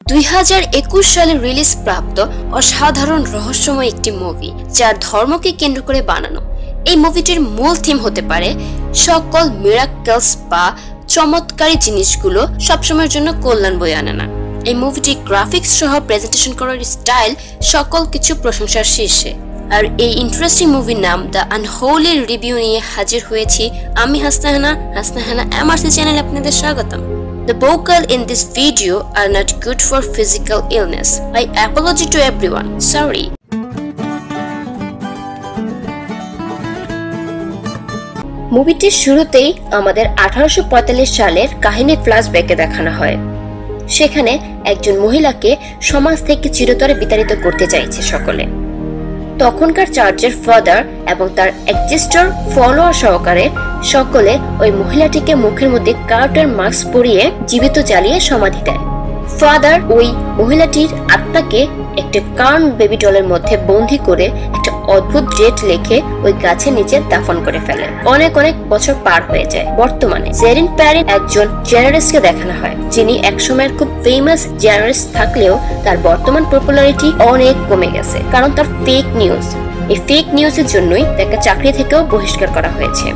2021 সালে রিলিজ প্রাপ্ত অসাধারণ রহস্যময় একটি মুভি, যা ধর্মকে কেন্দ্র করে বানানো। এই মুভিটির মূল থিম হতে পারে সকল মিরাকলস বা চমৎকারী জিনিসগুলো সবসময়ের জন্য কল্যাণ বয়ে আনে না। এই মুভিটি গ্রাফিক্স সহ প্রেজেন্টেশন করার স্টাইল সকল কিছু প্রশংসার শীর্ষে। আর এই ইন্টারেস্টিং মুভির নাম দ্য আনহোলি রিভিউ নিয়ে হাজির হয়েছি আমি হাসনাহানা MRC চ্যানেলে আপনাদের স্বাগতম। The vocal in this video are not good for physical illness. I apologize to everyone. Sorry. মুভিটির শুরুতেই আমাদের 1845 সালের কাহিনী ফ্ল্যাশব্যাকে দেখানো হয়। সেখানে একজন মহিলাকে সমাজ থেকে চিরতরে বিতাড়িত করতে চাইছে সকলে। তখনকার চার্চের ফাদার এবং তার এক্সিস্টার ফলোয়ার সহকারে সকলে ওই মহিলাটিকে মুখের মধ্যে কার্টার মাস্ক পরিয়ে জীবিত জ্বালিয়ে সমাধি দেয়। ফাদার ওই মহিলাটির আত্মাকে একটা কার্ন বেবি ডলের মধ্যে বন্দি করে একটা অদ্ভুত ডেট লিখে ওই গাছের নিচে দাফন করে ফেলে। অনেক বছর পার হয়ে যায়। বর্তমানে জেরিন প্যারিন একজন জার্নালিস্টকে দেখানো হয়, যিনি একসময়ের খুব ফেমাস জার্নালিস্ট থাকলেও তার বর্তমান পপুলারিটি অনেক কমে গেছে, কারণ তার ফেক নিউজ। এই ফেক নিউজের জন্যই তাকে চাকরি থেকেও বহিষ্কার করা হয়েছে,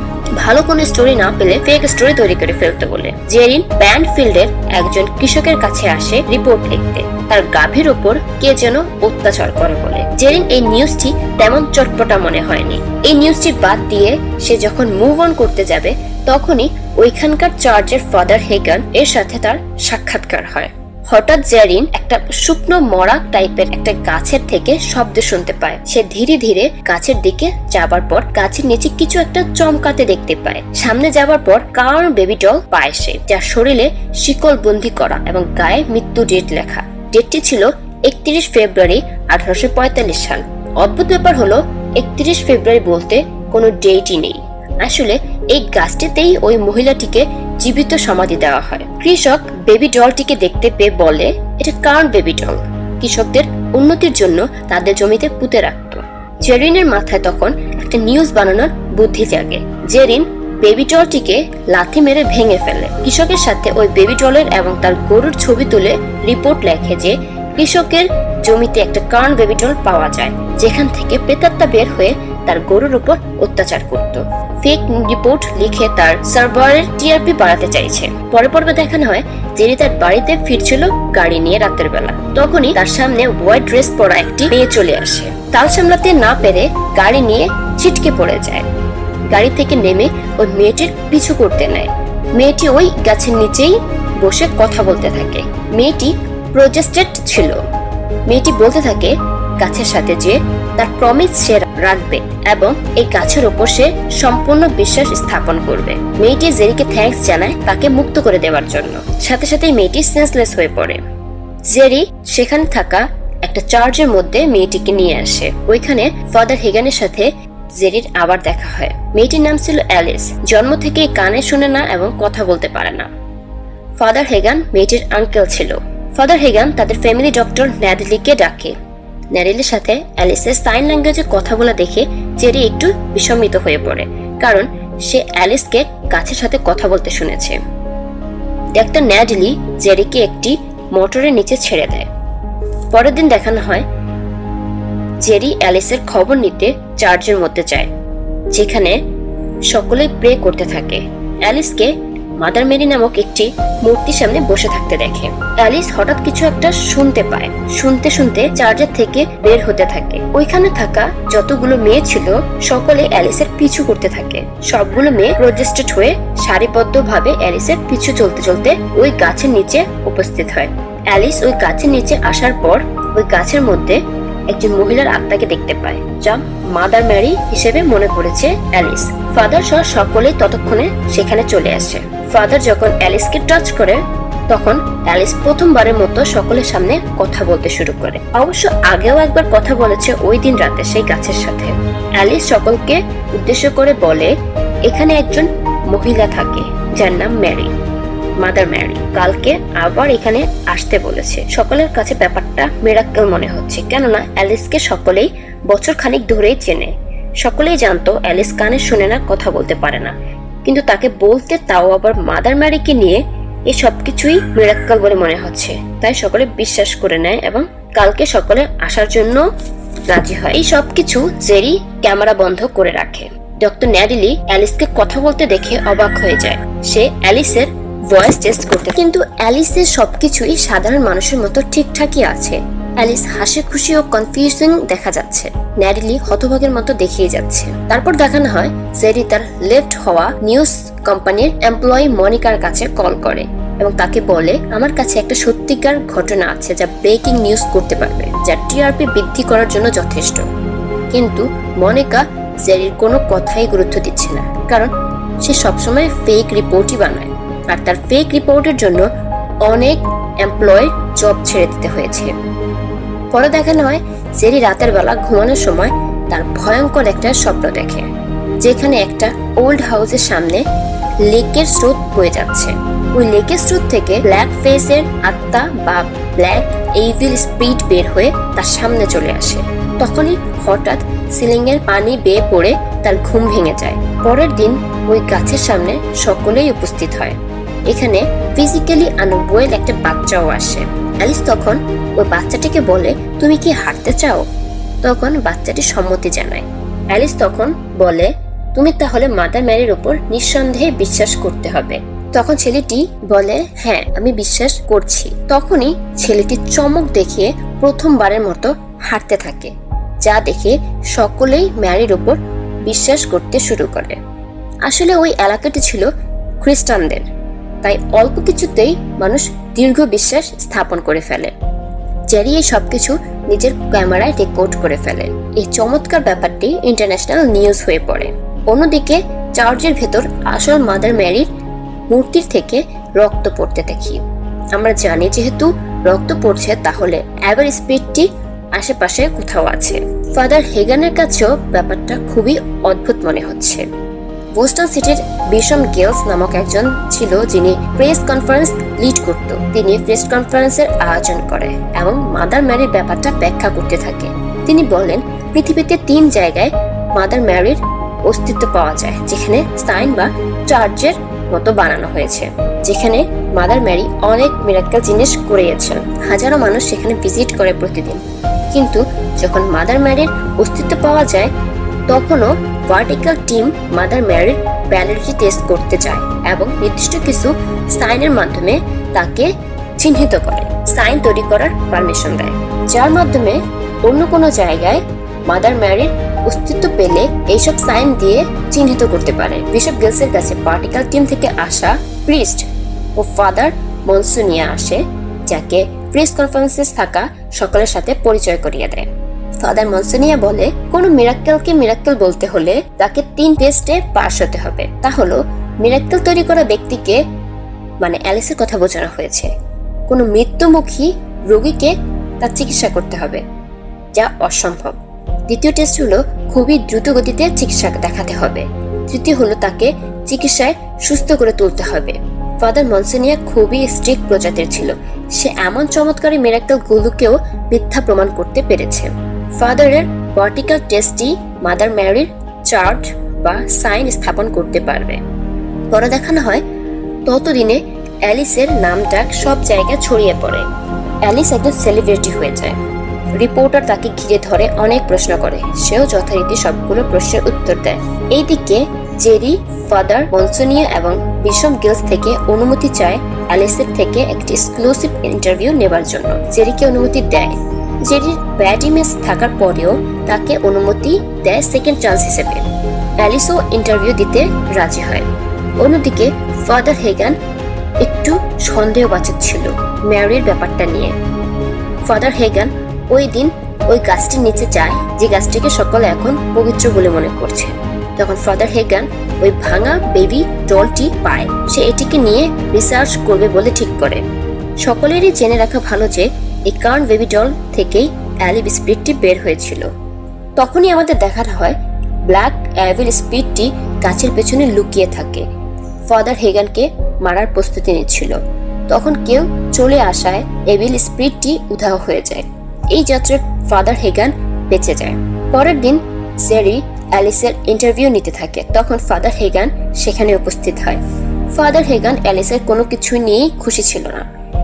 ভালো কোনো স্টোরি না পেলে ফেক স্টোরি তৈরি করে ফেলতে বলে। জেরিন ব্যান্ডফিল্ডের একজন কৃষকের কাছে আসে রিপোর্ট লিখতে, তার গাভীর উপর কে যেন অত্যাচার করে বলে। জেরিন এই নিউজটি তেমন চটপটা মনে হয়নি। এই নিউজটি বাদ দিয়ে সে যখন মুভ অন করতে যাবে, তখনই ওইখানকার চার্চের ফাদার হেগান এর সাথে তার সাক্ষাৎকার হয়। হঠাৎ জেরিন একটা শুকনো মরা টাইপের একটা গাছের থেকে শব্দ শুনতে পায়। সে ধীরে ধীরে গাছের দিকে যাবার পর গাছের নিচে কিছু একটা চমকাতে দেখতে পায়। সামনে যাবার পর কার্ন বেবি ডল পায় সে, যার শরীরে শিকল বন্দি করা এবং গায়ে মৃত্যু ডেট লেখা। ডেটটি ছিল 31 ফেব্রুয়ারি 1845 সাল। অদ্ভুত ব্যাপার হলো 31 ফেব্রুয়ারি বলতে কোনো ডেটই নেই। আসলে এই গাছটিতেই ওই মহিলাটিকে জীবিত সমাধি দেওয়া হয়। কৃষক বেবি ডলটিকে দেখতে পেয়ে বলে, এটা কার্ন বেবি ডল। কৃষকদের উন্নতির জন্য তাদের জমিতে পুঁতে রাখত। জেরিনের মাথায় তখন একটা নিউজ বানানোর বুদ্ধি জাগে। জেরিন বেবি ডলটিকে লাথি মেরে ভেঙে ফেলে। কৃষকের সাথে ওই বেবি ডলের এবং তার গরুর ছবি তুলে রিপোর্ট লেখে যে কৃষকের জমিতে একটা কার্ন বেবি ডল পাওয়া যায়, যেখান থেকে প্রেতাত্মা বের হয়ে তার গরুর উপর অত্যাচার করত। ফেক রিপোর্ট লিখে তার সার্ভারের টিআরপি বাড়াতে চাইছে। পর্বে দেখানো হয় জেরি তার বাড়িতে ফিরছিল গাড়ি নিয়ে রাতের বেলা। তখনই তার সামনে হোয়াইট ড্রেস পরা একটি মেয়ে চলে আসে। তাল সামলাতে না পেরে গাড়ি নিয়ে ছিটকে পড়ে যায়। গাড়ি থেকে নেমে ওই মেয়েটির পিছু করতে নেয়। মেয়েটি ওই গাছের নিচেই বসে কথা বলতে থাকে। মেয়েটি প্রজেস্টেড ছিল। মেয়েটি বলতে থাকে গাছের সাথে যে তার প্রমিস সে রাখবে এবং এই গাছের উপর সে সম্পূর্ণ বিশ্বাস স্থাপন করবে। মেয়েটি জেরিকে থ্যাঙ্কস জানায় তাকে মুক্ত করে দেওয়ার জন্য। সাথে সাথে মেয়েটি সেন্সলেস হয়ে পড়ে। জেরি সেখানে থাকা একটা চার্চের মধ্যে মেয়েটিকে নিয়ে আসে। ওইখানে ফাদার হেগানের সাথে জেরির আবার দেখা হয়। মেয়েটির নাম ছিল অ্যালিস। জন্ম থেকে কানে শুনে না এবং কথা বলতে পারে না। ফাদার হেগান মেয়েটির আঙ্কেল ছিল। ফাদার হেগান তাদের ফ্যামিলি ডক্টর ন্যাডলিকে ডাকে। ন্যাডলির সাথে অ্যালিসের সাইন ল্যাঙ্গুয়েজে কথা বলা দেখে জেরি একটু বিস্মিত হয়ে পড়ে, কারণ সে অ্যালিসকে গাছের সাথে কথা বলতে শুনেছে। ডাক্তার ন্যাডলি জেরিকে একটি মোটরের নিচে ছেড়ে দেয়। পরের দিন দেখানো হয় জেরি অ্যালিসের খবর নিতে চার্চের মধ্যে যায়, যেখানে সকলে প্রে করতে থাকে। অ্যালিসকে মাদার মেরি নামক একটি মূর্তির সামনে বসে থাকতে দেখে। অ্যালিস হঠাৎ কিছু একটা শুনতে পায়। শুনতে চার্চের থেকে বের হতে থাকে। ওইখানে থাকা যতগুলো মেয়ে ছিল সকলে অ্যালিসের পিছু করতে থাকে। সবগুলো মেয়ে প্রজেস্টেড হয়ে সারিবদ্ধভাবে অ্যালিসের পিছু চলতে ওই গাছের নিচে উপস্থিত হয়। অ্যালিস ওই গাছের নিচে আসার পর ওই গাছের মধ্যে একজন মহিলার আত্মাকে দেখতে পায়, যা মাদার মেরি হিসেবে মনে করেছে অ্যালিস। ফাদার সহ সকলেই ততক্ষণে সেখানে চলে আসে। ফাদার যখন অ্যালিসকে টাচ করে, তখন অ্যালিস প্রথমবারের মতো সকলের সামনে কথা বলতে শুরু করে। অবশ্য আগেও একবার কথা বলেছে ওই দিন রাতে সেই গাছের সাথে। অ্যালিস সকলকে উদ্দেশ্য করে বলে, এখানে একজন মহিলা থাকে যার নাম মেরি, মাদার মেরি। কালকে আবার এখানে আসতে বলেছে। সকলের কাছে ব্যাপারটা মিরাক্কেল মনে হচ্ছে, কেননা অ্যালিসকে সকলেই বছর খানিক ধরেই চেনে। সকলেই জানতো অ্যালিস কানে শুনে না, কথা বলতে পারে না, কিন্তু তাকে বলতে, তাও আবার মাদার মেরিকে নিয়ে এই সবকিছুই মিরাক্কেল বলে মনে হচ্ছে, তাই সকলে বিশ্বাস করে নেয় এবং কালকে সকলে আসার জন্য রাজি হয়। এই সবকিছু জেরি ক্যামেরা বন্ধ করে রাখে। ডক্টর ন্যাডিলি অ্যালিসকে কথা বলতে দেখে অবাক হয়ে যায়। সে অ্যালিসের ভয়েস টেস্ট করতে, কিন্তু অ্যালিসের সবকিছুই সাধারণ মানুষের মতো ঠিকঠাকই আছে। অ্যালিস হাসি খুশি ও কনফিউশন দেখা যাচ্ছে। ন্যাডিলি হতভাগের মতো দেখিয়ে যাচ্ছে। তারপর দেখানো হয় জেরি তার লেফট হওয়া নিউজ কোম্পানির এমপ্লয়ি মনিকার কাছে কল করে এবং তাকে বলে, আমার কাছে একটা সত্যিকার ঘটনা আছে যা ব্রেকিং নিউজ করতে পারবে, যা টিআরপি বৃদ্ধি করার জন্য যথেষ্ট। কিন্তু মনিকা জেরির কোনো কথাই গুরুত্ব দিচ্ছে না, কারণ সে সবসময় ফেক রিপোর্টই বানায় আর তার ফেক রিপোর্টের জন্য অনেক এমপ্লয় জব ছেড়ে দিতে হয়েছে। পরে দেখানো হয় জেরি রাতের বেলা ঘুমানোর সময় তার ভয়ঙ্কর একটা স্বপ্ন দেখে, যেখানে একটা ওল্ড হাউসের সামনে লেকের স্রোত বয়ে যাচ্ছে। ওই লেকের স্রোত থেকে ব্ল্যাক ফেসের আত্মা বা ব্ল্যাক ইভিল স্পিরিট বের হয়ে তার সামনে চলে আসে। তখনই হঠাৎ সিলিং এর পানি বেয়ে পড়ে তার ঘুম ভেঙে যায়। পরের দিন ওই গাছের সামনে সকলেই উপস্থিত হয়। এখানে ফিজিক্যালি আনওয়েল একটা বাচ্চাও আসে। অ্যালিস তখন ওই বাচ্চাটিকে বলে, তুমি কি হাঁটতে চাও? তখন বাচ্চাটি সম্মতি জানায়। অ্যালিস তখন বলে, তুমি তাহলে মাদার ম্যারির উপর নিঃসন্দেহে বিশ্বাস করতে হবে। তখন ছেলেটি বলে, হ্যাঁ আমি বিশ্বাস করছি। তখনই ছেলেটি চমক দেখিয়ে প্রথমবারের মতো হাঁটতে থাকে, যা দেখে সকলেই ম্যারির উপর বিশ্বাস করতে শুরু করে। আসলে ওই এলাকাটি ছিল খ্রিস্টানদের, তাই অল্প কিছুতেই মানুষ দীর্ঘ বিশ্বাস স্থাপন করে ফেলে। জেরি এই সবকিছু নিজের ক্যামেরায় রেকর্ড করে ফেলে। এই চমৎকার ব্যাপারটি ইন্টারন্যাশনাল নিউজ হয়ে পড়ে। অন্যদিকে চার্চের ভেতর আসল মাদার ম্যারির মূর্তির থেকে রক্ত পড়তে দেখি। আমরা জানি যেহেতু রক্ত পড়ছে, তাহলে এভার স্পিরিটটি আশেপাশে কোথাও আছে। ফাদার হেগানের কাছেও ব্যাপারটা খুবই অদ্ভুত মনে হচ্ছে। বোস্টন সিটির বিশম গেলস নামক একজন ছিল যিনি প্রেস কনফারেন্স লিড করত। তিনি প্রেস কনফারেন্সের আয়োজন করে এবং মাদার ম্যারির ব্যাপারটা ব্যাখ্যা করতে থাকে। তিনি বলেন, পৃথিবীতে 3 জায়গায় মাদার ম্যারির অস্তিত্ব পাওয়া যায়, যেখানে সাইন বা চার্চের মতো বানানো হয়েছে, যেখানে মাদার ম্যারি অনেক মিরাক্কেল জিনিস করিয়েছেন। হাজারো মানুষ সেখানে ভিজিট করে প্রতিদিন। কিন্তু যখন মাদার ম্যারির অস্তিত্ব পাওয়া যায়, তখনও ভার্টিক্যাল টিম মাদার ম্যারির ভ্যালিডিটি টেস্ট করতে যায় এবং নির্দিষ্ট কিছু সাইনের মাধ্যমে তাকে চিহ্নিত করে, সাইন তৈরি করার পারমিশন দেয়, যার মাধ্যমে অন্য কোনো জায়গায় মাদার ম্যারির অস্তিত্ব পেলে এইসব সাইন দিয়ে চিহ্নিত করতে পারে। বিশপ গেলসের কাছে ভার্টিক্যাল টিম থেকে আসা প্রিস্ট ও ফাদার মনসুনিয়া আসে, যাকে প্রেস কনফারেন্সে থাকা সকলের সাথে পরিচয় করিয়ে দেয়। ফাদার মনসুনিয়া বলে, কোনো মিরাক্কেলকে মিরাক্কেল বলতে হলে তাকে 3 টেস্টে পাস হতে হবে। তা হলো মিরাক্কেল তৈরি করা ব্যক্তিকে, মানে অ্যালিসের কথা বোঝানো হয়েছে, কোনো মৃত্যুমুখী রোগীকে তার চিকিৎসা করতে হবে, যা অসম্ভব। দ্বিতীয় টেস্ট হলো খুবই দ্রুত গতিতে চিকিৎসা দেখাতে হবে। তৃতীয় হলো তাকে চিকিৎসায় সুস্থ করে তুলতে হবে। ফাদার মনসুনিয়া খুবই স্ট্রিক্ট প্রজাতির ছিল। সে এমন চমৎকারী মিরাক্কেল গুলোকেও মিথ্যা প্রমাণ করতে পেরেছে। ফাদারের ভার্টিক্যাল টেস্টই মাদার ম্যারির চার্ট বা সাইন স্থাপন করতে পারবে। পরে দেখানো হয় ততদিনে অ্যালিসের নামটা সব জায়গায় ছড়িয়ে পড়ে। অ্যালিস একজন সেলিব্রিটি হয়ে যায়। রিপোর্টার তাকে ঘিরে ধরে অনেক প্রশ্ন করে, সেও যথারীতি সবগুলো প্রশ্নের উত্তর দেয়। এইদিকে জেরি ফাদার মনসুনিয়া এবং বিশপ গিলস থেকে অনুমতি চায় অ্যালিসের থেকে একটি এক্সক্লুসিভ ইন্টারভিউ নেবার জন্য। জেরিকে অনুমতি দেয়। জেরির ব্যাড ইমেজ থাকার পরেও তাকে অনুমতি দেয় সেকেন্ড চান্স হিসেবে। অ্যালিসও ইন্টারভিউ দিতে রাজি হয়। অন্যদিকে ফাদার হেগান একটু সন্দেহবাচক ছিল ম্যারির ব্যাপারটা নিয়ে। ফাদার হেগান ওই দিন ওই গাছটির নিচে যায়, যে গাছটিকে সকলে এখন পবিত্র বলে মনে করছে। তখন ফাদার হেগান ওই ভাঙা বেবি ডলটি পায়। সে এটিকে নিয়ে রিসার্চ করবে বলে ঠিক করে। সকলেরই জেনে রাখা ভালো যে এই কার্ন বেবি ডল থেকেই অ্যালিভ স্পিরিটটি বের হয়েছিল। তখনই আমাদের দেখানো হয় ব্ল্যাক অ্যাভিল স্পিরিটটি গাছের পেছনে লুকিয়ে থাকে, ফাদার হেগানকে মারার প্রস্তুতি নিচ্ছিল। তখন কেউ চলে আসায় এভিল স্পিরিটটি উধাও হয়ে যায়। এই যাত্রায় ফাদার হেগান বেঁচে যায়। পরের দিন জেরি অ্যালিসের ইন্টারভিউ নিতে থাকে। তখন ফাদার হেগান সেখানে উপস্থিত হয়। ফাদার হেগান অ্যালিসের কোনো কিছু নিয়েই খুশি ছিল না।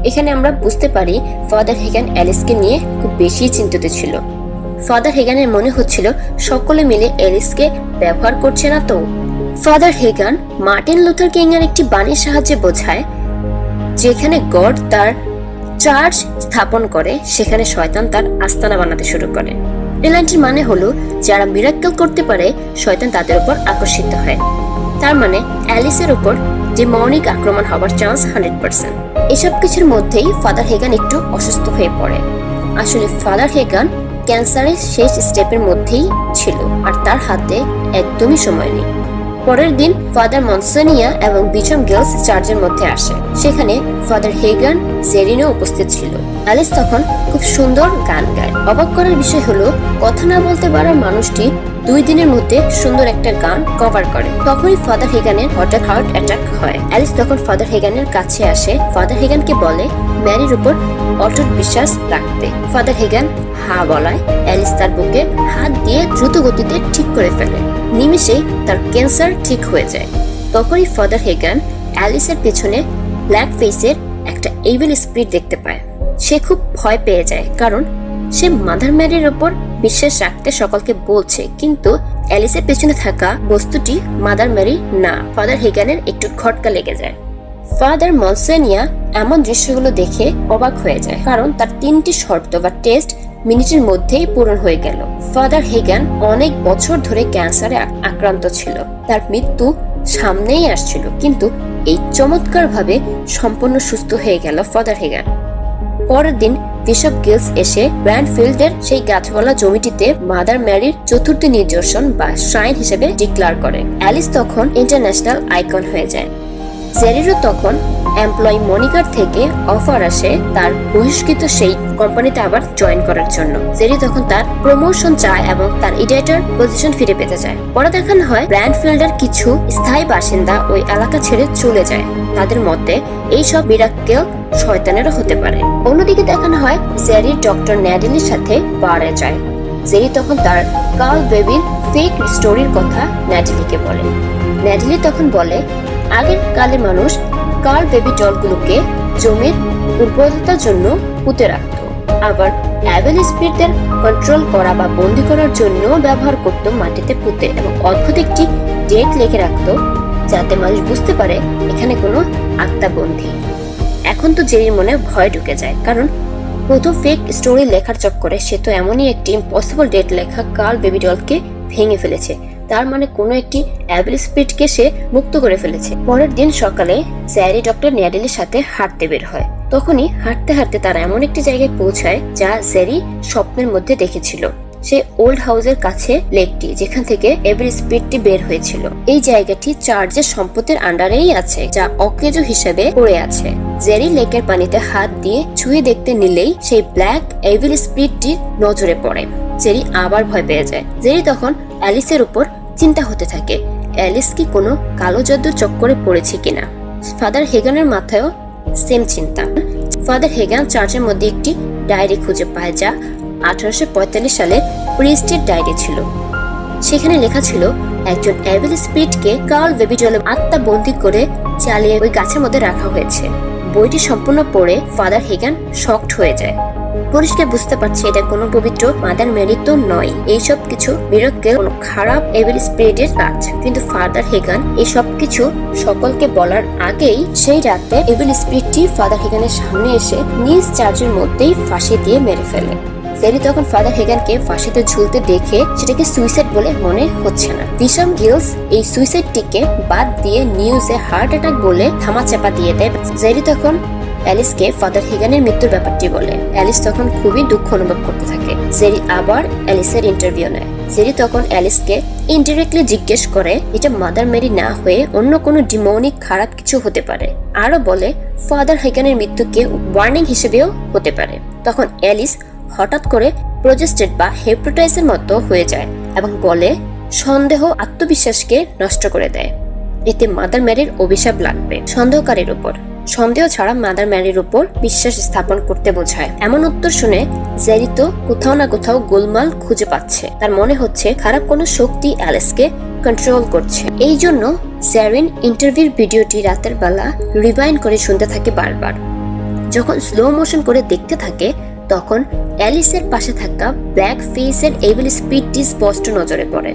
এখানে আমরা বুঝতে পারি ফাদার হেগান অ্যালিসকে নিয়ে খুব বেশি চিন্তিত ছিল। ফাদার হেগানের মনে হচ্ছিল সকলে মিলে অ্যালিসকে ব্যবহার করছে না তো। ফাদার হেগান মার্টিন লুথার কিং এর একটি বাণীর সাহায্যে বোঝায়, যেখানে গড তার চার্চ স্থাপন করে সেখানে শয়তান তার আস্তানা বানাতে শুরু করে। এই লাইনটির মানে হলো, যারা মিরাক্কেল করতে পারে শয়তান তাদের উপর আকর্ষিত হয়। তার মানে অ্যালিসের উপর ডেমনিক আক্রমণ হবার চান্স 100%। এসব কিছুর মধ্যেই ফাদার হেগান একটু অসুস্থ হয়ে পড়ে। আসলে ফাদার হেগান ক্যান্সারের শেষ স্টেপের মধ্যেই ছিল আর তার হাতে একদমই সময় নেই। পরের দিন ফাদার মনসেনিয়া এবং বিশপ গিলস চার্চের মধ্যে আসে। সেখানে ফাদার হেগান, জেরিনো উপস্থিত ছিল। অ্যালিস তখন খুব সুন্দর গান গায়। অবাক করার বিষয় হলো, কথা না বলতে পারার মানুষটি 2 দিনের মধ্যে সুন্দর একটা গান কভার করে। তখনই ফাদার হেগানের হঠাৎ হার্ট অ্যাটাক হয়। অ্যালিস তখন ফাদার হেগানের কাছে আসে, ফাদার হেগানকে বলে ম্যারির উপর অটুট বিশ্বাস রাখতে। ফাদার হেগান হা বলায় অ্যালিস তার বুকে হাত দিয়ে দ্রুত গতিতে ঠিক করে ফেলে। নিমেষেই তার ক্যান্সার ঠিক হয়ে যায়। তখনই ফাদার হেগান অ্যালিসের পেছনে ব্ল্যাক ফেসের একটা ইভিল স্পিরিট দেখতে পায়। সে খুব ভয় পেয়ে যায়, কারণ সে মাদার ম্যারির উপর বিশ্বাস রাখতে সকলকে বলছে, কিন্তু অ্যালিসের পেছনে থাকা বস্তুটি মাদার ম্যারি না। ফাদার হেগানের একটু খটকা লেগে যায়। ফাদার মনসেনিয়া এমন দৃশ্যগুলো দেখে অবাক হয়ে যায়, কারণ তার 3টি শর্ত বা টেস্ট মিনিটের মধ্যেই পূরণ হয়ে গেল। ফাদার হেগান অনেক বছর ধরে ক্যান্সারে আক্রান্ত ছিল। তার মৃত্যু সামনেই আসছিল, কিন্তু এই চমৎকার ভাবে সম্পূর্ণ সুস্থ হয়ে গেল ফাদার হেগান। পরের দিন বিশপ গিলস এসে ব্র্যান্ডফিল্ডের সেই গাছওয়ালা জমিটিতে মাদার ম্যারির চতুর্থ নিদর্শন বা শ্রাইন হিসেবে ডিক্লেয়ার করে। অ্যালিস তখন ইন্টারন্যাশনাল আইকন হয়ে যায়। জেরিরও তখন এমপ্লয়ি মনিকার থেকে অফার আসে তার বহিষ্কৃত সেই কোম্পানিতে আবার জয়েন করার জন্য। জেরি তখন তার প্রমোশন চায় এবং তার এডিটর পজিশন ফিরে পেতে চায়। পরে দেখানো হয় ব্র্যান্ডফিল্ডের কিছু স্থায়ী বাসিন্দা ওই এলাকা ছেড়ে চলে যায়। তাদের মতে এইসব মিরাক্কেল শয়তানেরও হতে পারে। অন্যদিকে দেখানো হয় জেরি ডক্টর ন্যাডেলির সাথে বারে যায়। জেরি তখন তার কার্ল বেবির ফেক স্টোরির কথা ন্যাডেলিকে বলে। ন্যাডেলি তখন বলে, আগের কালে মানুষ কার্ল বেবি ডলগুলোকে জমির উর্বরতার জন্য পুঁতে রাখত, আবার অ্যাভেল স্পিরিটদের কন্ট্রোল করা বা বন্দী করার জন্য ব্যবহার করত মাটিতে পুঁতে, এবং অদ্ভুত একটি ডেট লিখে রাখত যাতে মানুষ বুঝতে পারে এখানে কোনো আত্মা বন্দী। এখন তো জেরির মনে ভয় ঢুকে যায়, কারণ প্রথম ফেক স্টোরি লেখার চক্করে সে তো এমনই একটি ইম্পসিবল ডেট লেখা কার্ল বেবি ডলকে ভেঙে ফেলেছে। তার মানে কোনো একটি অ্যাভেল স্পিরিটকে সে মুক্ত করে ফেলেছে। পরের দিন সকালে জেরি ডক্টর ন্যাডেলির সাথে হাঁটতে বের হয়। তখনই হাঁটতে হাঁটতে তারা এমন একটি জায়গায় পৌঁছায় যা জেরি স্বপ্নের মধ্যে দেখেছিল। সে ওল্ড হাউসের কাছে লেকটি, যেখান থেকে অ্যাভেল স্পিরিটটি বের হয়েছিল। এই জায়গাটি চার্চের সম্পত্তির আন্ডারেই আছে, যা অকেজো হিসেবে পড়ে আছে। জেরি লেকের পানিতে হাত দিয়ে ছুঁয়ে দেখতে নিলেই সেই ব্ল্যাক অ্যাভেল স্পিরিটটির নজরে পড়ে। জেরি আবার ভয় পেয়ে যায়। জেরি তখন অ্যালিসের উপর চিন্তা হতে থাকে, অ্যালিস কি কোনো কালো জাদুর চক্করে পড়েছে কিনা। ফাদার হেগানের মাথায়ও সেম চিন্তা। ফাদার হেগান চার্চের মধ্যে একটি ডায়েরি খুঁজে পায়, যা 1845 সালে প্রিস্টের ডায়েরি ছিল। সেখানে লেখা ছিল একজন অ্যাভেল স্পিরিটকে কার্ল বেবি ডলে আত্মা বন্দী করে চালিয়ে ওই গাছের মধ্যে রাখা হয়েছে। বইটি সম্পূর্ণ পড়ে ফাদার হেগান শকড হয়ে যায়। পরিষ্কার বুঝতে পারছে এটা কোনো পবিত্র মাদার মেরি তো নয়, এইসব কিছু মিরাক্কেল, কোনো খারাপ এভিল স্পিরিটের কাজ। কিন্তু ফাদার হেগান এই সব কিছু সকলকে বলার আগেই সেই রাতে এভিল স্পিরিটটি ফাদার হেগানের সামনে এসে নিজ চার্চের মধ্যেই ফাঁসি দিয়ে মেরে ফেলে। জেরি তখন ফাদার হেগানকে ফাঁসিতে ঝুলতে দেখে সেটাকে সুইসাইড বলে মনে হচ্ছে না। বিশপ গিলস এই সুইসাইডটিকে বাদ দিয়ে নিউজে হার্ট অ্যাটাক বলে ধামাচাপা দিয়ে দেয়। জেরি তখন অ্যালিসকে ফাদার হেগানের মৃত্যুর ব্যাপারটি বলে। অ্যালিস তখন খুবই দুঃখ অনুভব করতে থাকে। জেরি আবার অ্যালিসের ইন্টারভিউ নেয়। জেরি তখন অ্যালিসকে ইনডিরেক্টলি জিজ্ঞেস করে এটা মাদার মেরি না হয়ে অন্য কোনো ডিমনিক খারাপ কিছু হতে পারে। আরো বলে ফাদার হেগানের মৃত্যুকে ওয়ার্নিং হিসেবেও হতে পারে। তখন অ্যালিস হঠাৎ করে প্রজেস্টেড বা হিপনোটাইজের মতো হয়ে যায় এবং বলে সন্দেহ আত্মবিশ্বাসকে নষ্ট করে দেয়, এতে মাদার মেরির অভিশাপ লাগবে। সন্দেহকারীর উপর সন্দেহ ছাড়া মাদার মেরির উপর বিশ্বাস স্থাপন করতে বোঝায়। এমন উত্তর শুনে জেরি তো কোথাও না কোথাও গোলমাল খুঁজে পাচ্ছে। তার মনে হচ্ছে খারাপ কোনো শক্তি অ্যালিসকে কন্ট্রোল করছে। এই জন্য স্যারিন ইন্টারভিউর ভিডিওটি রাতের বেলা রিভাইন্ড করে শুনতে থাকে বারবার। যখন স্লো মোশন করে দেখতে থাকে তখন অ্যালিসের পাশে থাকা ব্ল্যাক ফেসের এভিল স্পিডটি স্পষ্ট নজরে পড়ে।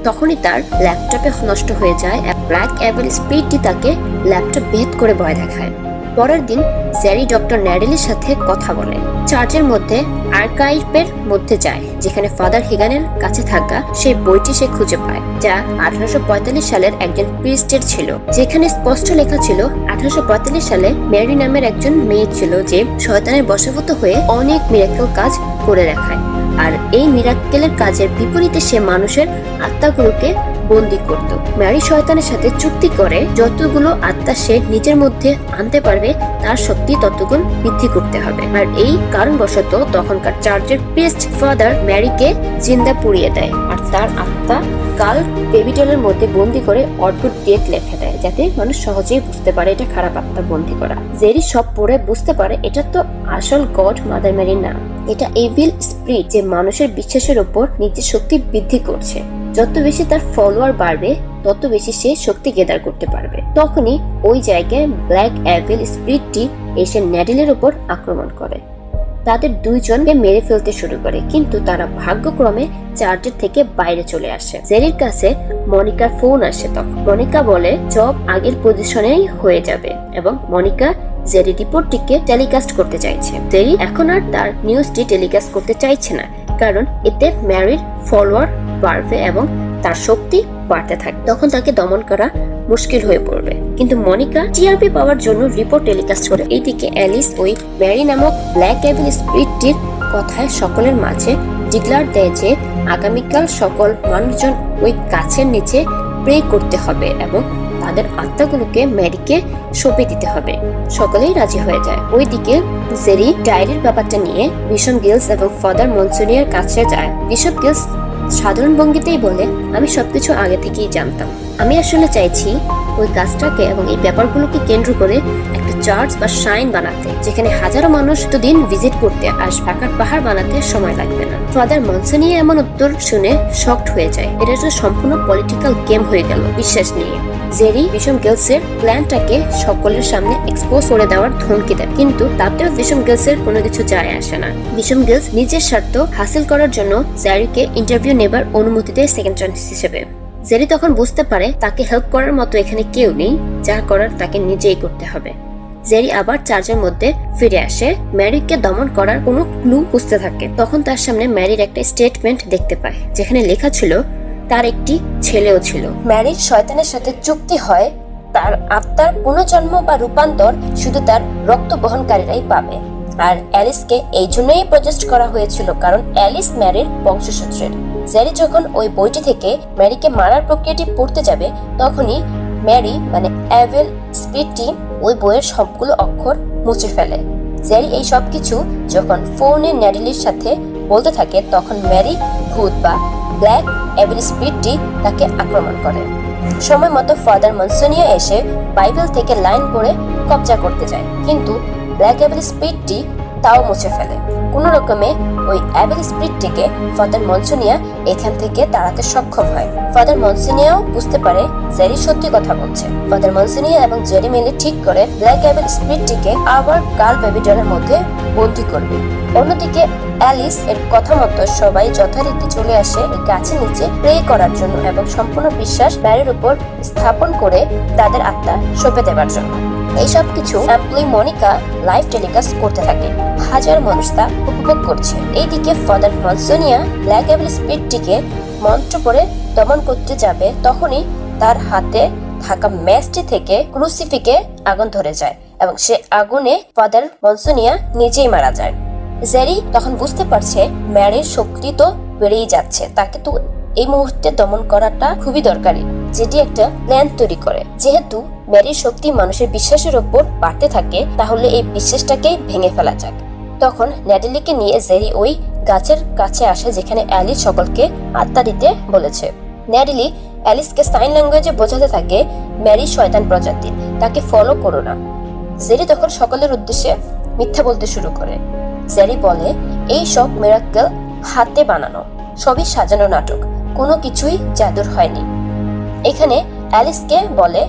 তখনই তার ল্যাপটপে নষ্ট হয়ে যায়। ব্ল্যাক এভিল স্পিডটি তাকে ল্যাপটপ ভেদ করে ভয় দেখায়। পরের দিন জেরি ডক্টর ন্যাডেলের সাথে কথা বলে, চার্চের মধ্যে আর্কাইভের মধ্যে যায়, যেখানে ফাদার হিগানের কাছে থাকা সেই বইটি সে খুঁজে পায়, যা 1845 সালের একজন প্রিস্টের ছিল, যেখানে স্পষ্ট লেখা ছিল 1845 সালে মেরি নামের একজন মেয়ে ছিল যে শয়তানের বশীভূত হয়ে অনেক মিরাকেল কাজ করে দেখায়। আর এই মিরাকেলের কাজের বিপরীতে সে মানুষের আত্মাগুলোকে বন্দী করত। ম্যারি শয়তানের সাথে চুক্তি করে যতগুলো আত্মা সে নিজের মধ্যে আনতে পারবে তার শক্তি ততগুণ বৃদ্ধি করতে হবে। আর এই কারণবশত তখনকার চার্চের প্রিস্ট ফাদার ম্যারিকে জিন্দা পুড়িয়ে দেয় আর তার আত্মা কাল বেবিডলের মধ্যে বন্দী করে অদ্ভুত ডেট লেখা দেয়, যাতে মানুষ সহজেই বুঝতে পারে এটা খারাপ আত্মা বন্দী করা। জেরি সব পড়ে বুঝতে পারে এটা তো আসল গড মাদার ম্যারির নাম, এটা এভিল স্পিরিট যে মানুষের বিশ্বাসের উপর নিজের শক্তি বৃদ্ধি করছে। যত বেশি তার ফলোয়ার বাড়বে তত বেশি সে শক্তি গেদার করতে পারবে। তখনই ওই জায়গায় ব্ল্যাক এভিল স্পিরিটটি এসে ন্যাডেলের উপর আক্রমণ করে। তাদের দুইজনকে মেরে ফেলতে শুরু করে, কিন্তু তারা ভাগ্যক্রমে চার্চের থেকে বাইরে চলে আসে। জেরির কাছে মনিকার ফোন আসে। তখন মনিকা বলে জব আগের পজিশনেই হয়ে যাবে এবং মনিকা জেরি রিপোর্টটিকে টেলিকাস্ট করতে চাইছে। জেরি এখন আর তার নিউজটি টেলিকাস্ট করতে চাইছে না, কারণ এতে ম্যারির ফলোয়ার বাড়বে এবং তার শক্তি বাড়তে থাকে। তখন তাকে দমন করা মুশকিল হয়ে পড়বে। কিন্তু মনিকা টিআরপি পাওয়ার জন্য রিপোর্ট টেলিকাস্ট করে। এইদিকে অ্যালিস ওই ম্যারি নামক ব্ল্যাক এভিল স্পিরিটটির কথায় সকলের মাঝে ডিক্লার দেয় যে আগামীকাল সকল মানুষজন ওই গাছের নিচে প্রে করতে হবে এবং তাদের আত্মাগুলোকে ম্যারিকে সঁপে দিতে হবে। সকলেই রাজি হয়ে যায়। ওইদিকে জেরি ডায়েরির ব্যাপারটা নিয়ে বিশপ গিলস এবং ফাদার মনসোনিয়ার কাছে যায়। বিশপ গিলস সাধারণ ভঙ্গিতেই বলে, আমি সবকিছু আগে থেকেই জানতাম। আমি আসলে চাইছি ওই গাছটাকে এবং এই ব্যাপারগুলোকে কেন্দ্র করে একটা চার্চ বা শাইন বানাতে, যেখানে হাজারো মানুষ দিন ভিজিট করতে আসবে। আকার পাহাড় বানাতে সময় লাগবে না। ফাদার মনসোনিয়া এমন উত্তর শুনে শকড হয়ে যায়। এটা তো সম্পূর্ণ পলিটিক্যাল গেম হয়ে গেল বিশ্বাস নিয়ে। জেরি বিশপ গিলসের প্ল্যানটাকে সকলের সামনে এক্সপোজ করে দেওয়ার ধমকি দেয়, কিন্তু তাতেও বিশপ গিলসের কোনো কিছু যায় আসে না। বিশপ গিলস নিজের স্বার্থ হাসিল করার জন্য জেরিকে ইন্টারভিউ নেবার অনুমতি দেয় সেকেন্ড চান্স হিসেবে। জেরি তখন বুঝতে পারে তাকে হেল্প করার মতো এখানে কেউ নেই, যা করার তাকে নিজেই করতে হবে। জেরি আবার চার্চের মধ্যে ফিরে আসে, ম্যারিকে দমন করার কোনো ক্লু খুঁজতে থাকে। তখন তার সামনে ম্যারির একটা স্টেটমেন্ট দেখতে পায়, যেখানে লেখা ছিল তার একটি ছেলেও ছিল। ম্যারির শয়তানের সাথে চুক্তি হয়, তার আত্মার পুনর্জন্ম বা রূপান্তর শুধু তার রক্ত বহনকারীরাই পাবে। আর অ্যালিসকে এই জন্যই প্রজেস্ট করা হয়েছিল, কারণ অ্যালিস ম্যারির বংশসূত্রের। জেরি যখন ওই বইটি থেকে ম্যারিকে মারার প্রক্রিয়াটি পড়তে যাবে, তখনই ম্যারি মানে এভিল স্পিরিটটি ওই বইয়ের সবগুলো অক্ষর মুছে ফেলে। জেরি এই সবকিছু যখন ফোনে ন্যাডেলির সাথে বলতে থাকে, তখন ম্যারি ভূত বা ব্ল্যাক এভিল স্পিরিটটি তাকে আক্রমণ করে। সময় মতো ফাদার মনসোনিয়া এসে বাইবেল থেকে লাইন পড়ে কবজা করতে যায়, কিন্তু ব্ল্যাক এভিল স্পিরিটটি তাও মুছে ফেলে। কোনো রকমে ওই এভিল স্পিরিটটিকে ফাদার মনসোনিয়া এখান থেকে তাড়াতে সক্ষম হয়। ফাদার মনসোনিয়াও বুঝতে পারে জেরি সত্যি কথা বলছে। ফাদার মনসোনিয়া এবং জেরি মিলে ঠিক করে ব্ল্যাক এভিল স্পিরিটটিকে আবার কাল বেবিডলের মধ্যে বন্দী করবে। অন্যদিকে অ্যালিস এর কথা মতো সবাই যথারীতি চলে আসে এই গাছের নিচে প্রে করার জন্য এবং সম্পূর্ণ বিশ্বাস ম্যারির উপর স্থাপন করে তাদের আত্মা সঁপে দেওয়ার জন্য। এইসব কিছু এমপ্লয়ি মনিকা লাইভ টেলিকাস্ট করতে থাকে। হাজার মানুষ তা উপভোগ করছে। এইদিকে ফাদার মনসোনিয়া ব্ল্যাক এভিল স্পিরিটটিকে মন্ত্র পড়ে দমন করতে যাবে, তখনই তার হাতে থাকা ম্যাচটি থেকে ক্রুসিফিকে আগুন ধরে যায় এবং সে আগুনে ফাদার মনসোনিয়া নিজেই মারা যায়। জেরি তখন বুঝতে পারছে ম্যারির শক্তি তো বেড়েই যাচ্ছে, তাকে তো এই মুহূর্তে দমন করাটা খুবই দরকারি। যেটি একটা প্ল্যান তৈরি করে, যেহেতু ম্যারির শক্তি মানুষের বিশ্বাসের উপর বাড়তে থাকে, তাহলে এই বিশ্বাসটাকেই ভেঙে ফেলা যাক। তখন ন্যাডেলিকে নিয়ে জেরি ওই গাছের কাছে আসে, যেখানে অ্যালিস সকলকে আত্মা দিতে বলেছে। ন্যাডেলি অ্যালিসকে সাইন ল্যাঙ্গুয়েজে বোঝাতে থাকে ম্যারি শয়তান প্রজাতির, তাকে ফলো করো না। জেরি তখন সকলের উদ্দেশ্যে মিথ্যা বলতে শুরু করে। জেরি বলে এই সব মিরাকেল হাতে বানানো, সবই সাজানো নাটক, কোনো কিছুই জাদুর হয়নি। এখানে অ্যালিসকে বলে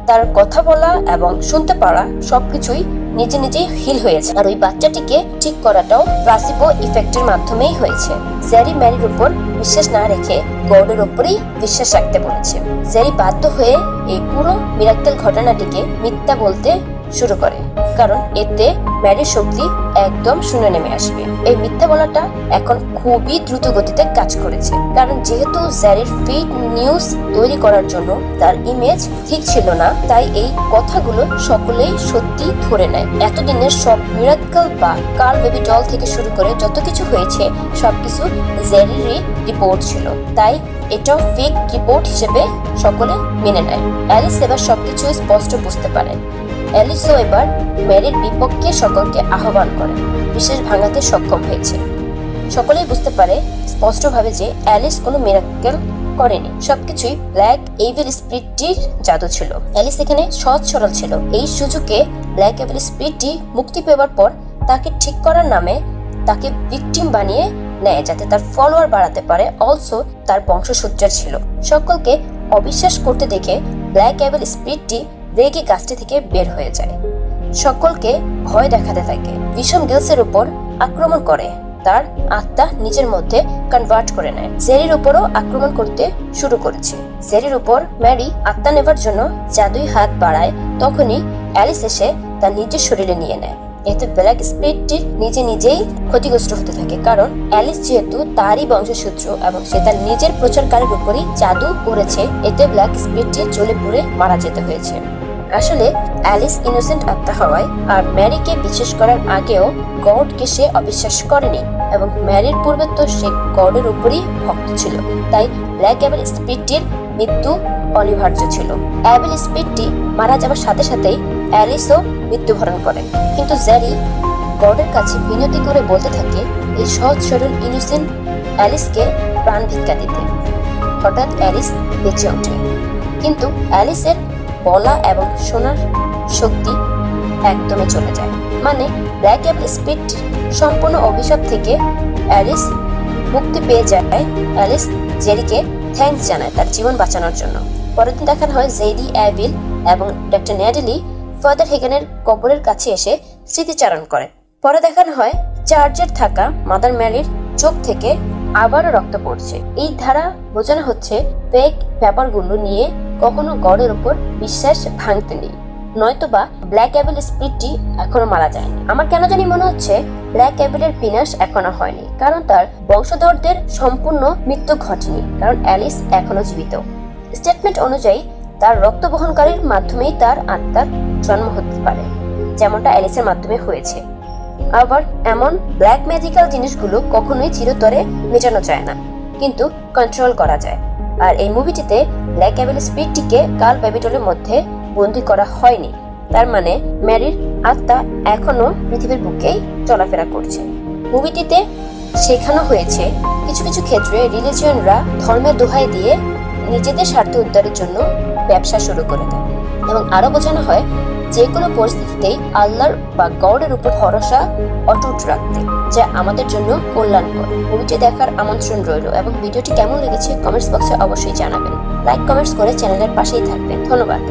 তার কথা বলা এবং শুনতে পারা সবকিছুই নিজে নিজেই হিল হয়েছে, আর ওই বাচ্চাটিকে ঠিক করাটাও প্লাসিবো ইফেক্টের মাধ্যমেই হয়েছে। জেরি ম্যারির উপর বিশ্বাস না রেখে গর্ডের উপরেই বিশ্বাস রাখতে বলেছে। জেরি বাধ্য হয়ে এই পুরো মিরাক্কেল ঘটনাটিকে মিথ্যা বলতে শুরু করে, কারণ এতে ম্যারির শক্তি একদম শূন্য নেমে আসবে। এই মিথ্যা বলাটা এখন খুবই দ্রুত গতিতে কাজ করেছে, কারণ যেহেতু জেরির ফেক নিউজ তৈরি করার জন্য তার ইমেজ ঠিক ছিল না, তাই এই কথাগুলো সকলেই সত্যি ধরে নেয়। এতদিনের সব মিরাক্কেল বা কার্ল বেবি ডল থেকে শুরু করে যত কিছু হয়েছে সবকিছু জেরিরই রিপোর্ট ছিল, তাই এটাও ফেক রিপোর্ট হিসেবে সকলে মেনে নেয়। অ্যালিস এবার সবকিছু স্পষ্ট বুঝতে পারে। অ্যালিসও এবার ম্যারির বিপক্ষে সকলকে আহ্বান করে বিশ্বাস ভাঙাতে সক্ষম হয়েছে। সকলেই বুঝতে পারে স্পষ্টভাবে যে অ্যালিস কোনো মিরাক্কেল করেনি, সবকিছুই ব্ল্যাক এভিল স্পিরিটটির জাদু ছিল। অ্যালিস এখানে সহজ সরল ছিল। এই সুযোগে ব্ল্যাক এভিল স্পিরিটটি মুক্তি পাওয়ার পর তাকে ঠিক করার নামে তাকে ভিকটিম বানিয়ে নেয়, যাতে তার ফলোয়ার বাড়াতে পারে। অলসো তার বংশসূত্রের ছিল। সকলকে অবিশ্বাস করতে দেখে ব্ল্যাক এভিল স্পিরিটটি রেগে গাছটি থেকে বের হয়ে যায়, সকলকে ভয় দেখাতে থাকে, বিষম গিলসের উপর আক্রমণ করে, তার আত্মা নিজের মধ্যে কনভার্ট করে নেয়। জেরির উপরও আক্রমণ করতে শুরু করেছে। জেরির উপর ম্যারি আত্মা নেবার জন্য জাদুই হাত বাড়ায়, তখনই অ্যালিস এসে তার নিজের শরীরে নিয়ে নেয়। এতে ব্ল্যাক স্পিরিটটির নিজে নিজেই ক্ষতিগ্রস্ত হতে থাকে, কারণ অ্যালিস যেহেতু তারই বংশসূত্র এবং সে তার নিজের প্রচারকারের উপরই জাদু করেছে, এতে ব্ল্যাক স্পিরিটটি জ্বলে পুড়ে মারা যেতে হয়েছে। আসলে অ্যালিস ইনোসেন্ট আত্মা হওয়ায় আর ম্যারিকে বিশ্বাস করার আগেও গডকে সে অবিশ্বাস করেনি, এবং ম্যারির পূর্বে তো সে গডের উপরই ভক্ত ছিল, তাই ব্ল্যাক এভিল স্পিরিটটির মৃত্যু অনিবার্য ছিল। এভিল স্পিরিটটি মারা যাবার সাথে সাথেই অ্যালিসও মৃত্যুবরণ করে, কিন্তু জেরি গডের কাছে বিনতি করে বলতে থাকে এই সহজ সরল ইনোসেন্ট অ্যালিসকে প্রাণ ভিক্ষা দিতে। হঠাৎ অ্যালিস বেঁচে ওঠে, কিন্তু অ্যালিসের বলা এবং শোনার শক্তি একদমই চলে যায়। মানে ব্ল্যাক এভিল স্পিরিট সম্পূর্ণ অভিশাপ থেকে অ্যালিস মুক্তি পেয়ে যায়। অ্যালিস জেরিকে থ্যাঙ্কস জানায় তার জীবন বাঁচানোর জন্য। পরের দিন দেখানো হয় জেরি, অ্যাভিল এবং ডক্টর ন্যাডেলি ফাদার হেগেনের কবরের কাছে এসে স্মৃতিচারণ করে। পরে দেখানো হয় চার্চের থাকা মাদার ম্যারির চোখ থেকে আবারও রক্ত পড়ছে। এই ধারা বোঝানো হচ্ছে ফেক ব্যাপারগুলো নিয়ে কখনো গডের উপর বিশ্বাস ভাঙতে নেই, নয়তোবা ব্ল্যাক এভিল স্পিরিটটি এখনো মারা যায়নি। আমার কেন জানি মনে হচ্ছে ব্ল্যাক এভিলের বিনাশ এখনো হয়নি, কারণ তার বংশধরদের সম্পূর্ণ মৃত্যু ঘটেনি, কারণ অ্যালিস এখনো জীবিত। স্টেটমেন্ট অনুযায়ী তার রক্ত বহনকারীর মাধ্যমেই তার আত্মার জন্ম হতে পারে, যেমনটা অ্যালিসের মাধ্যমে হয়েছে। আবার এমন ব্ল্যাক ম্যাজিক্যাল জিনিসগুলো কখনোই চিরতরে মেটানো যায় না, কিন্তু কন্ট্রোল করা যায়। আর এই মুভিটিতে ব্ল্যাক এভিল স্পিরিটটিকে কার্ল বেবি ডলের মধ্যে বন্দী করা হয়নি, তার মানে ম্যারির আত্মা এখনো পৃথিবীর বুকেই চলাফেরা করছে। মুভিটিতে শেখানো হয়েছে কিছু কিছু ক্ষেত্রে রিলিজিয়নরা ধর্মের দোহাই দিয়ে নিজেদের স্বার্থ উদ্ধারের জন্য ব্যবসা শুরু করে দেয়, এবং আরো বোঝানো হয় যে কোনো পরিস্থিতিতেই আল্লাহর বা গডের উপর ভরসা অটুট রাখতে, যা আমাদের জন্য কল্যাণকর। মুভিটি দেখার আমন্ত্রণ রইল, এবং ভিডিওটি কেমন লেগেছে কমেন্টস বক্সে অবশ্যই জানাবেন। লাইক কমেন্টস করে চ্যানেলের পাশেই থাকবেন। ধন্যবাদ।